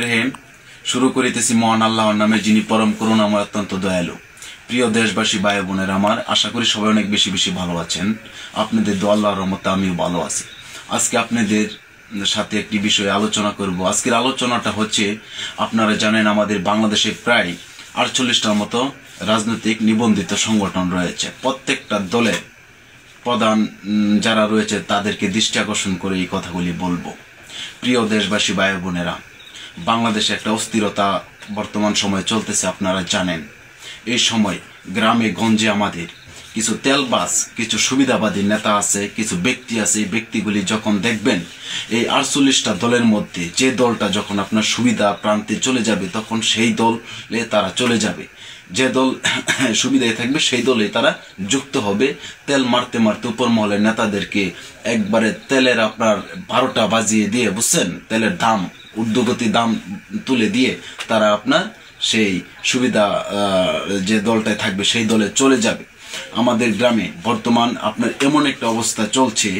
রহিম শুরু করিতেছি মহান আল্লাহর নামে, যিনি পরম করুণাময় অত্যন্ত দয়ালু। প্রিয় দেশবাসী ভাই বোনের আমার, আশা করি সবাই অনেক বেশি বেশি ভালো আছেন। আপনাদের দোয়া আল্লাহর রহমতে আমিও ভালো আছি। আজকে আপনাদের সাথে একটি বিষয়ে আলোচনা করব। আজকের আলোচনাটা হচ্ছে, আপনারা জানেন আমাদের বাংলাদেশে প্রায় 48টার মতো রাজনৈতিক নিবন্ধিত সংগঠন রয়েছে। প্রত্যেকটা দলের প্রধান যারা রয়েছে তাদেরকে দৃষ্টি আকর্ষণ করে এই কথাগুলি বলবো। প্রিয় দেশবাসী ভাই বোনেরা, বাংলাদেশে একটা অস্থিরতা বর্তমান সময়ে চলতেছে, আপনারা জানেন। এই সময় গ্রামে গঞ্জে আমাদের কিছু তেলবাজ, কিছু সুবিধাবাদী নেতা আছে, কিছু ব্যক্তি আছে। এই ব্যক্তিগুলি যখন দেখবেন এই 48টা দলের মধ্যে যে দলটা যখন আপনার সুবিধা প্রান্তে চলে যাবে, তখন সেই দলে তারা চলে যাবে। যে দল সুবিধায় থাকবে সেই দলে তারা যুক্ত হবে। তেল মারতে মারতে উপর মহলের নেতাদেরকে একবারে তেলের আপনার 12টা বাজিয়ে দিয়ে, বুঝছেন, তেলের দাম ঊর্ধ্বগতি দাম তুলে দিয়ে তারা আপনার সেই সুবিধা যে দলটায় থাকবে সেই দলে চলে যাবে। আমাদের গ্রামে বর্তমান আপনার এমন একটা অবস্থা চলছে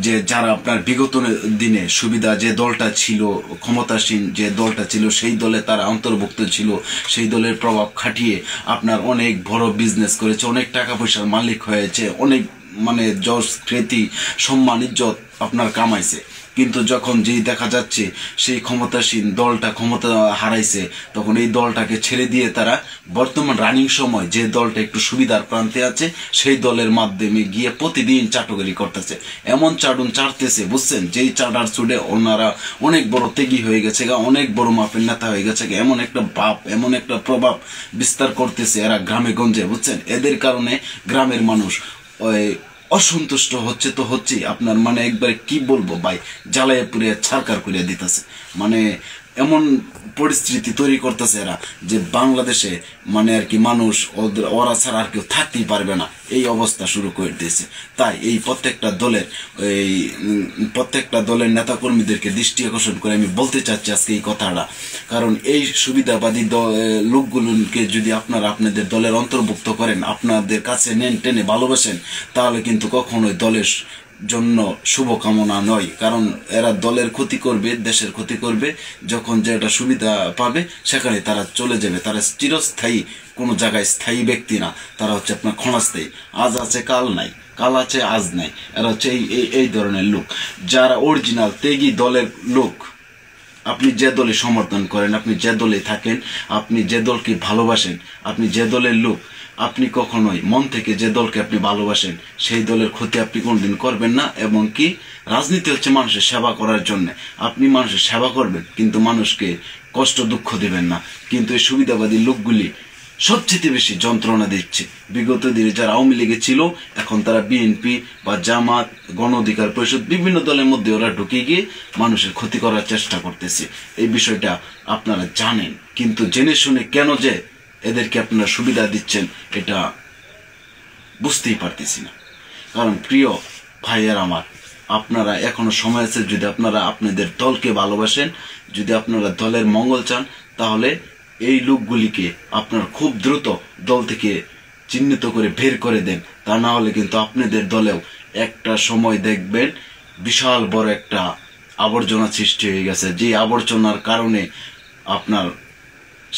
যে যারা আপনার বিগত দিনে সুবিধা যে দলটা ছিল, ক্ষমতাসীন যে দলটা ছিল, সেই দলে তারা অন্তর্ভুক্ত ছিল, সেই দলের প্রভাব খাটিয়ে আপনার অনেক বড় বিজনেস করেছে, অনেক টাকা পয়সার মালিক হয়েছে, অনেক যশ খ্যাতি সম্মান ইজ্জত আপনার কামাইছে। কিন্তু যখন যেই দেখা যাচ্ছে সেই ক্ষমতাসীন দলটা ক্ষমতা হারাইছে, তখন এই দলটাকে ছেড়ে দিয়ে তারা বর্তমান রানিং সময় যে দলটা একটু সুবিধার প্রান্তে আছে সেই দলের মাধ্যমে গিয়ে প্রতিদিন চাটুকারি করতেছে। এমন চাটুন চাটতেছে, বুঝছেন, যেই চাটার চুড়ে ওনারা অনেক বড় তেগি হয়ে গেছে গা, অনেক বড় মাপের নেতা হয়ে গেছে গা। এমন একটা ভাব, এমন একটা প্রভাব বিস্তার করতেছে এরা গ্রামে গঞ্জে, বুঝছেন। এদের কারণে গ্রামের মানুষ অসন্তুষ্ট হচ্ছে তো হচ্ছে আপনার একবারে কি বলবো ভাই, জ্বালায় পুড়ে ছারকার করে দিতেছে। এমন পরিস্থিতি তৈরি করতেছে এরা যে বাংলাদেশে আর কি মানুষ ওরা ছাড়া আর কেউ থাকতেই পারবে না, এই অবস্থা শুরু করে দিয়েছে। তাই এই প্রত্যেকটা দলের নেতা কর্মীদেরকে দৃষ্টি আকর্ষণ করে আমি বলতে চাচ্ছি আজকে এই কথাটা। কারণ এই সুবিধাবাদী লোকগুলোকে যদি আপনারা আপনাদের দলের অন্তর্ভুক্ত করেন, আপনাদের কাছে নেন, টেনে ভালোবাসেন, তাহলে কিন্তু কখনোই দলের জন্য শুভকামনা নয়। কারণ এরা দলের ক্ষতি করবে, দেশের ক্ষতি করবে। যখন যেটা সুবিধা পাবে সেখানে তারা চলে যাবে। তারা চিরস্থায়ী কোনো জায়গায় স্থায়ী ব্যক্তি না, তারা হচ্ছে আপনার ক্ষণস্থায়ী। আজ আছে কাল নাই, কাল আছে আজ নাই। এরা হচ্ছে এই ধরনের লোক, যারা অরিজিনাল তেগি দলের লোক। আপনি যে দলে সমর্থন করেন, আপনি যে দলে থাকেন, আপনি যে দলকে ভালোবাসেন, আপনি যে দলের লোক, আপনি কখনোই মন থেকে যে দলকে আপনি ভালোবাসেন সেই দলের ক্ষতি আপনি কোনদিন করবেন না। এবং কি, রাজনীতি হচ্ছে মানুষের সেবা করার জন্য। আপনি মানুষের সেবা করবেন, কিন্তু মানুষকে কষ্ট দুঃখ দিবেন না। কিন্তু এই সুবিধাবাদী লোকগুলি সবচেয়ে বেশি যন্ত্রণা দিচ্ছে। বিগত দিনে যারা আওয়ামী লীগে ছিল, এখন তারা বিএনপি বা জামাত, গণ অধিকার পরিষদ, বিভিন্ন দলের মধ্যে ওরা ঢুকে গিয়ে মানুষের ক্ষতি করার চেষ্টা করতেছে। এই বিষয়টা আপনারা জানেন, কিন্তু জেনে শুনে কেন যে এদেরকে আপনারা সুবিধা দিচ্ছেন এটা বুঝতেই পারতেছি না। কারণ প্রিয় ভাইয়ের আমার, আপনারা এখনো সময় আছে, যদি আপনারা আপনাদের দলকে ভালোবাসেন, যদি আপনারা দলের মঙ্গল চান, তাহলে এই লোকগুলিকে আপনার খুব দ্রুত দল থেকে চিহ্নিত করে বের করে দেন। তা না হলে কিন্তু আপনাদের দলেও একটা সময় দেখবেন বিশাল বড় একটা আবর্জনা সৃষ্টি হয়ে গেছে, যে আবর্জনার কারণে আপনার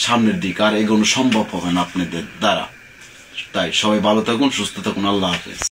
সামনের দিক আর এগোনো সম্ভব হবে না আপনাদের দ্বারা। তাই সবাই ভালো থাকুন, সুস্থ থাকুন। আল্লাহ হাফেজ।